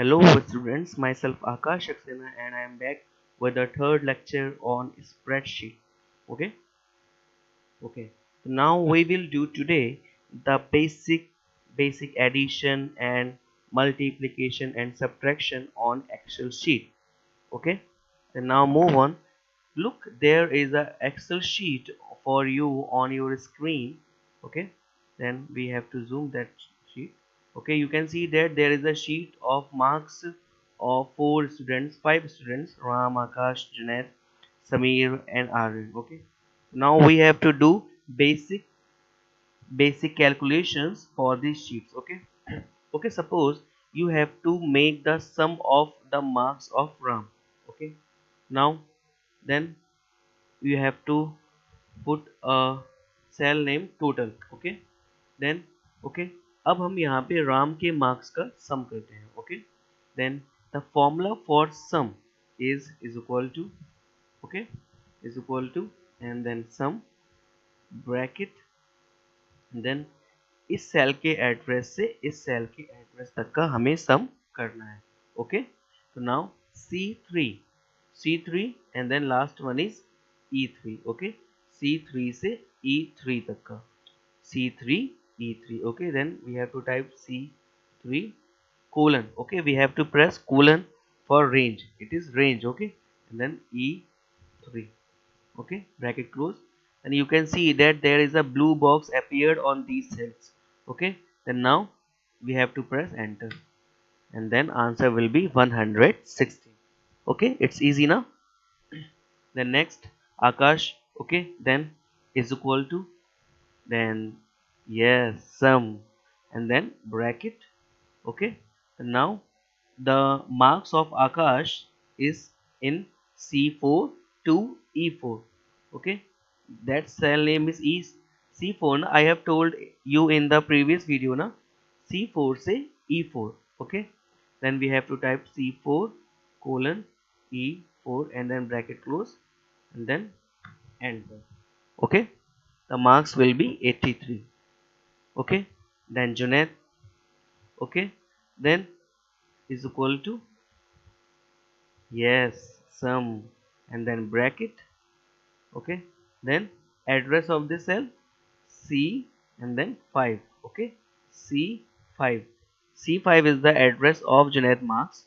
Hello students, myself Akash Saxena and I am back with the third lecture on spreadsheet. Okay, okay. So now we will do today the basic addition and multiplication and subtraction on Excel sheet. Okay, and now move on. Look, there is a Excel sheet for you on your screen. Okay, then we have to zoom that sheet. Okay, you can see that there is a sheet of marks of four students, five students: Ram, Akash, Junaid, Samir and Aryan. Okay, now we have to do basic basic calculations for these sheets. Okay, okay, suppose you have to make the sum of the marks of Ram. Okay, now then you have to put a cell name total. Okay, then okay, अब हम यहाँ पे राम के marks का सम करते हैं. Okay, then the formula for sum is equal to, okay, is equal to, and then sum bracket, then इस cell के एड्रेस से इस सेल के एड्रेस तक का हमें सम करना है. ओके, तो now C3 C3 and then last one is E3. Okay, C3 से E3 तक का C3 E3. okay, then we have to type C3 colon. Okay, we have to press colon for range. It is range. Okay, and then E3. Okay, bracket close, and you can see that there is a blue box appeared on these cells. Okay, then now we have to press enter, and then answer will be 160. Okay, it's easy now. Then next, Akash. Okay, then is equal to, then yes, sum, and then bracket. Okay, and now the marks of Akash is in C4 to E4. Okay, that cell name is C4 na? I have told you in the previous video na, C4 से E4. Okay, then we have to type C4 colon E4 and then bracket close and then enter. Okay, the marks will be 83. Okay, then Junaid. Okay, then is equal to, yes, sum, and then bracket. Okay, then address of the cell C and then 5. Okay, C5. C5 is the address of Junaid marks.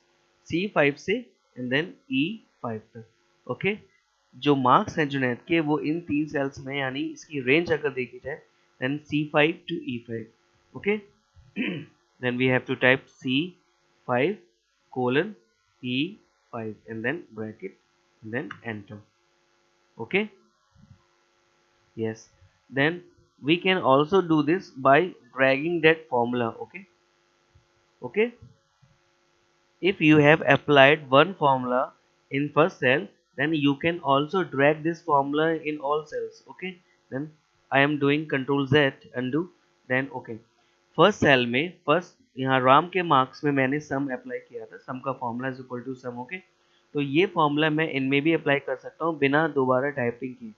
C5 से and then E5 तक. Okay, जो marks हैं जुनैद के वो इन तीन sales में, यानी इसकी रेंज अगर देखी जाए then C5 to E5. Okay, then we have to type C5 colon E5 and then bracket and then enter. Okay, yes, then we can also do this by dragging that formula. Okay, okay, if you have applied one formula in first cell, then you can also drag this formula in all cells. Okay, then I am doing control Z undo, then okay, first cell में first यहाँ राम के marks में मैंने सम apply किया था, sum का formula is equal to sum. Okay, तो ये फॉर्मूला मैं इनमें भी अप्लाई कर सकता हूँ बिना दोबारा टाइपिंग किए.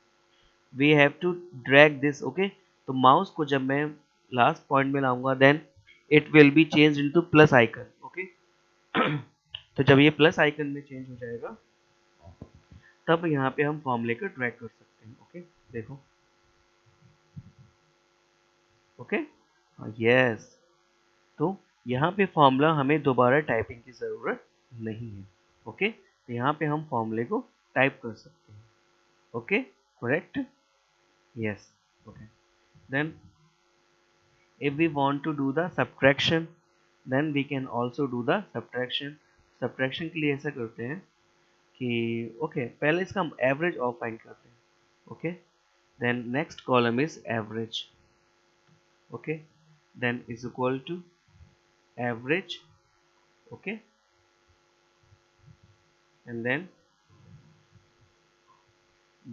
We have to drag this. Okay, तो माउस को जब मैं लास्ट पॉइंट में लाऊंगा then it will be change into plus icon. Okay, तो जब ये प्लस आइकन में चेंज हो जाएगा तब यहाँ पे हम फॉर्मूले को ड्रैग कर सकते हैं. ओके, देखो. ओके, यस, तो यहाँ पे फॉर्मूला हमें दोबारा टाइपिंग की ज़रूरत नहीं है. ओके, तो यहाँ पे हम फॉर्मूले को टाइप कर सकते हैं. Okay, correct, yes. Okay, then if we want to do the subtraction then we can also do the subtraction के लिए ऐसा करते हैं कि ओके, पहले इसका हम एवरेज ऑफ फाइंड करते हैं. Okay, then next column is average. okay, then is equal to average. okay, and then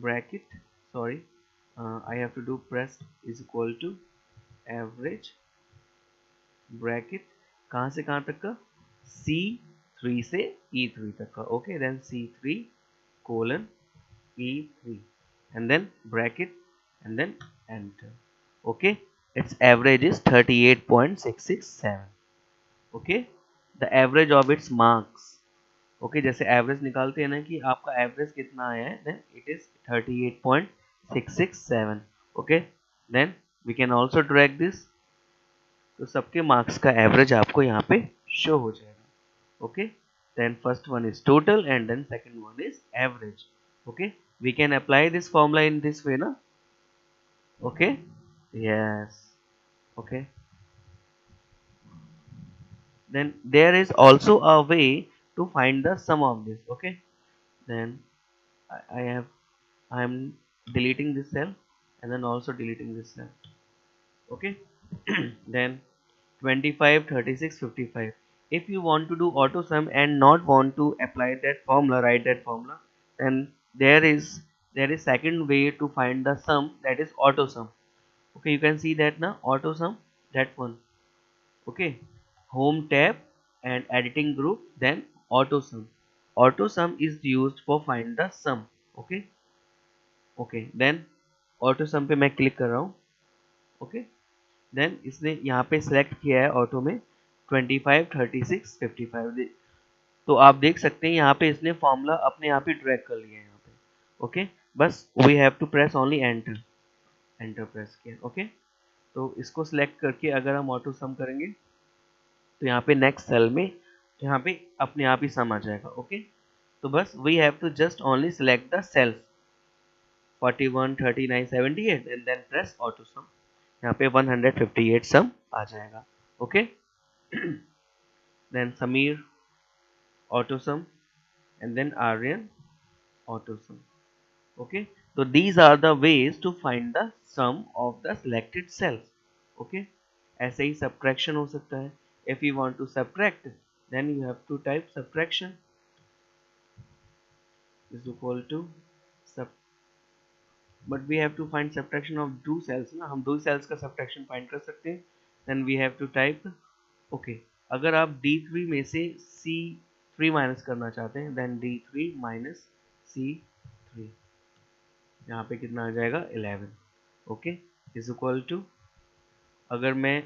bracket, sorry, I have to do press is equal to average bracket, कहाँ से कहाँ तक का, C3 से E3 तक का. Okay, then C3 colon E3 and then bracket and then enter. Okay, its average is 38.667. okay, the average of its marks. Okay, जैसे average निकालते हैं ना कि आपका एवरेज कितना आया है, then it is 38.667। Okay, then we can also drag this, तो सबके मार्क्स का एवरेज आपको यहाँ पे शो हो जाएगा। Okay, then first one is total and then second one is average. Okay, we can apply this formula in this way ना। Okay, yes, okay, then there is also a way to find the sum of this. Okay, then I have, I am deleting this cell and then also deleting this cell. Okay, then 25, 36, 55. If you want to do auto sum and not want to apply that formula, write that formula, then there is second way to find the sum, that is auto sum. Okay, you can see that now, auto sum, that one. Okay, home tab and editing group, then auto sum. Auto sum is used for find the sum. Okay, okay, then auto sum पे मैं click कर रहा हूँ। Okay, then इसने यहाँ पे select किया है ऑटो में 25, 36, 55। तो आप देख सकते हैं यहाँ पे इसने फॉर्मूला अपने आप ही ड्रैग कर लिया है यहाँ पे। ओके, बस we have to press only enter, enter press किया। ओके, तो इसको सिलेक्ट करके अगर हम ऑटो सम करेंगे तो यहाँ पे नेक्स्ट सेल में यहाँ पे अपने आप ही सम आ जाएगा। ओके, तो बस we have to just only select the cells 41, 39, 78 and then press auto sum. यहाँ पे 158 सम आ जाएगा। Okay, then Sameer auto sum and then Aryan auto sum. Okay, so these are the ways to find the sum of the selected cells. Okay, ऐसे ही subtraction हो सकता है। If you want to subtract, then you have to type subtraction is equal to sub, but we have to find subtraction of two cells ना, हम दो cells का subtraction find कर सकते हैं। Then we have to type, okay, अगर आप D3 में से C3 माइनस करना चाहते हैं, then D3 माइनस C3, यहाँ पे कितना आ जाएगा 11। ओके, इज इक्वल टू, अगर मैं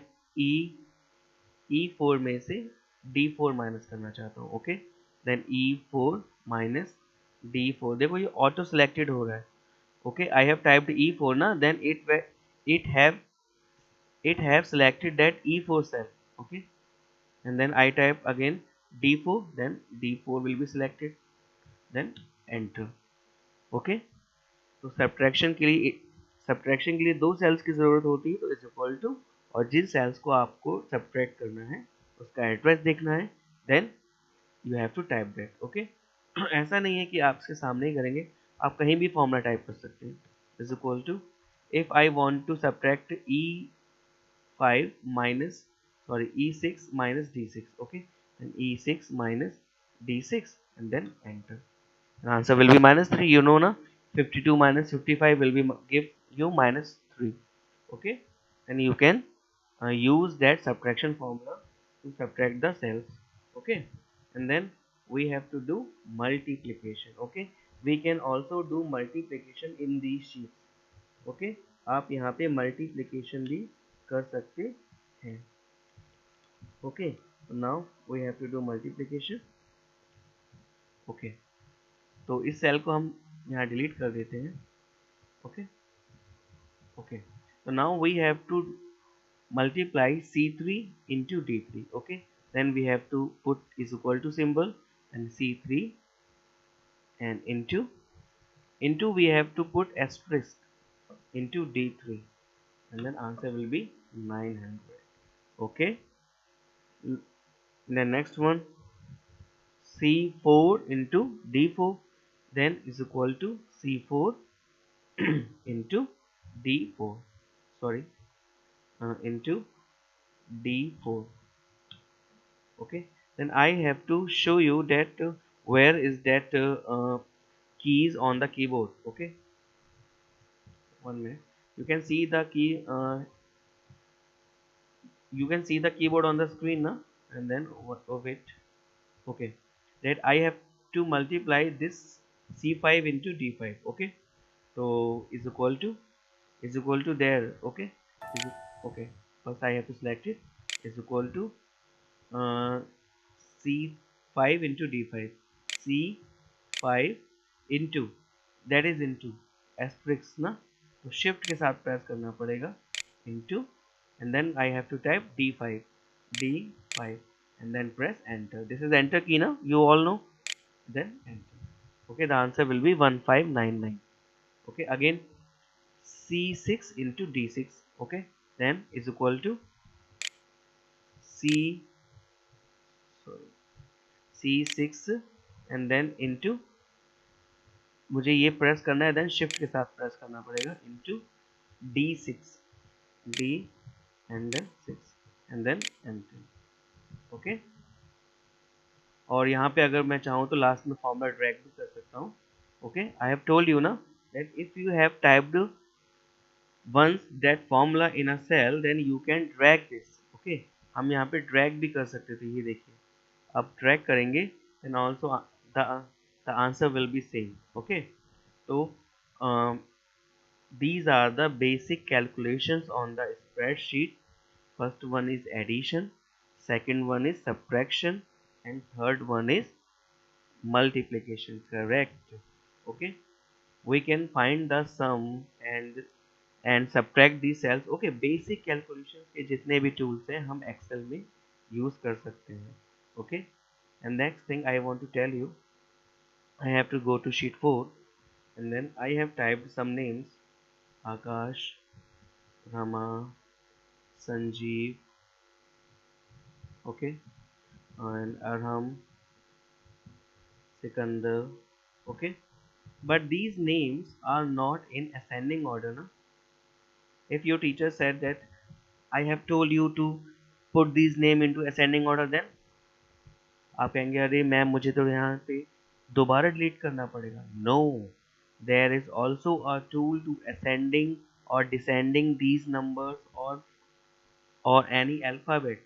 E4 में से D4 माइनस करना चाहता हूँ, okay, then E4 minus D4, देखो ये ऑटो सिलेक्टेड हो रहा है। Okay, I have typed E4 ना, then it have it have selected that E4 cell. Okay, and then I type again D4, then D4 will be selected, then enter. Okay, तो subtraction के लिए दो sales की जरूरत होती है, तो इज इक्वल टू, और जिन सेल्स को आपको सब्ट्रैक्ट करना है उसका एड्रेस देखना है, then you have to type that. Okay, ऐसा नहीं है कि आप इसके सामने ही करेंगे, आप कहीं भी फॉर्मूला टाइप कर सकते हैं। Is equal to, if I want to subtract E5 minus, sorry, E6 minus D6, okay, and E6 minus D6 and then enter. The answer will be minus 3, you know na, 52 minus 55 will be give you minus 3. Okay, and you can use that subtraction formula to subtract the cells. Okay, and then we have to do multiplication. Okay, we can also do multiplication in these sheets. Okay, आप यहाँ पे multiplication भी कर सकते हैं। Okay, now we have to do multiplication. Okay, तो इस cell को हम यहाँ डिलीट कर देते हैं। Okay, okay, so now we have to multiply C3 into D3. Okay, then we have to put is equal to symbol and C3 and into we have to put asterisk into D3 and then answer will be 900. Okay, the next one C4 into D4, then is equal to C4 into D4, sorry, into D4. Okay, then I have to show you that where is that keys on the keyboard. Okay, 1 minute, you can see the key, you can see the keyboard on the screen now, and then what of it. Okay, that I have to multiply this C5 into D5. Okay, so is equal to there. Okay, okay, first I have to select it, is equal to uh, C5 into D5, C5 into, that is into asterisk ना, तो shift के साथ press करना पड़ेगा, into, and then I have to type D5, D5, and then press enter. This is enter key ना, you all know, then enter. Okay, the answer will be 1599. Okay, again C6 into D6. Okay, then is equal to C, sorry, C6 and then into, मुझे ये press करना है, then shift के साथ press करना पड़ेगा, into D6, D and then 6 and then enter. Okay, और यहाँ पे अगर मैं चाहूँ तो लास्ट में फॉर्मूला ड्रैग भी कर सकता हूँ. Okay, I have told you ना that if you have typed once that formula in a cell then you can drag this. Okay, हम यहाँ पे drag भी कर सकते थे, ये देखिए अब drag करेंगे then also the the answer will be same. Okay, so these are the basic calculations on the spreadsheet. First one is addition, second one is subtraction, and third one is multiplication. Correct. Okay, we can find the sum and subtract these cells. Okay, basic calculations के जितने भी tools हैं हम Excel में use कर सकते हैं. Okay, and next thing I want to tell you, I have to go to sheet 4 and then I have typed some names: Akash, Rama, Sanjeev, okay, and Arham, Sikandar, okay, but these names are not in ascending order. Na? If your teacher said that I have told you to put these name into ascending order, then आप कहेंगे अरे ma'am मुझे तो यहाँ पे दोबारा delete करना पड़ेगा. No, there is also a tool to ascending और डिसेंडिंग दीज नंबर्स और एनी अल्फ़ाबेट.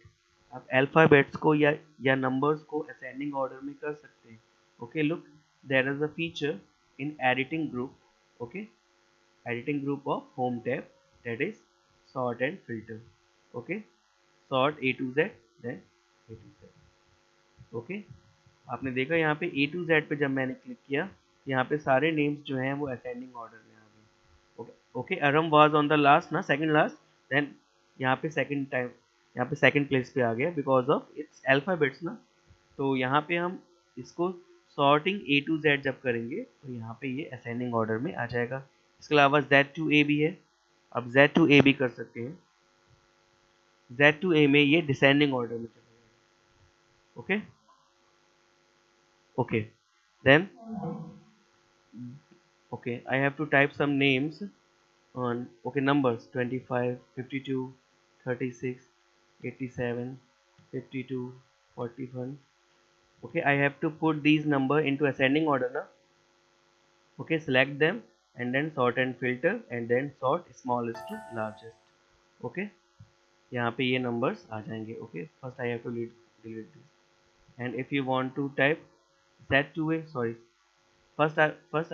आप अल्फ़ाबेट्स को या नंबर्स को असेंडिंग ऑर्डर में कर सकते हैं. Okay, look, there is a feature in editing group. Okay, editing group of home tab, that is sort and filter. Okay, sort A to Z, then A to Z. Okay, आपने देखा यहाँ पे A to Z पे जब मैंने click किया, यहाँ पे सारे नेम्स जो हैं वो असेंडिंग ऑर्डर में आ गए. Okay okay, अरम was on the last ना, सेकंड लास्ट, देन यहाँ पे सेकंड टाइम, यहाँ पे सेकंड प्लेस पे आ गया बिकॉज ऑफ इट्स अल्फ़ाबेट्स ना. तो यहाँ पे हम इसको सॉर्टिंग A to Z जब करेंगे तो यहाँ पे ये असेंडिंग ऑर्डर में आ जाएगा. इसके अलावा Z to A भी है, अब Z to A भी कर सकते हैं. Z to A में ये डिसेंडिंग ऑर्डर में चलेगा. Okay okay, then okay, I have to type some names on, okay, numbers 25, 52, 36, 87, 52, 41. Okay, I have to put these number into ascending order now. Okay, select them and then sort and filter and then sort smallest to largest. Okay, यहाँ पे ये numbers आ जाएंगे. Okay, first I have to delete this, and if you want to type Z to A, sorry, first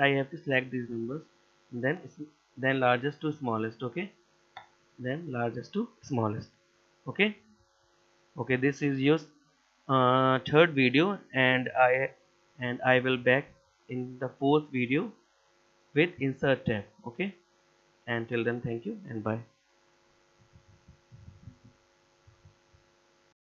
I have to select these numbers, then largest to smallest. Okay, then largest to smallest. Okay, okay, this is your third video, and I will back in the fourth video with insert tab. Okay, until then, thank you and bye.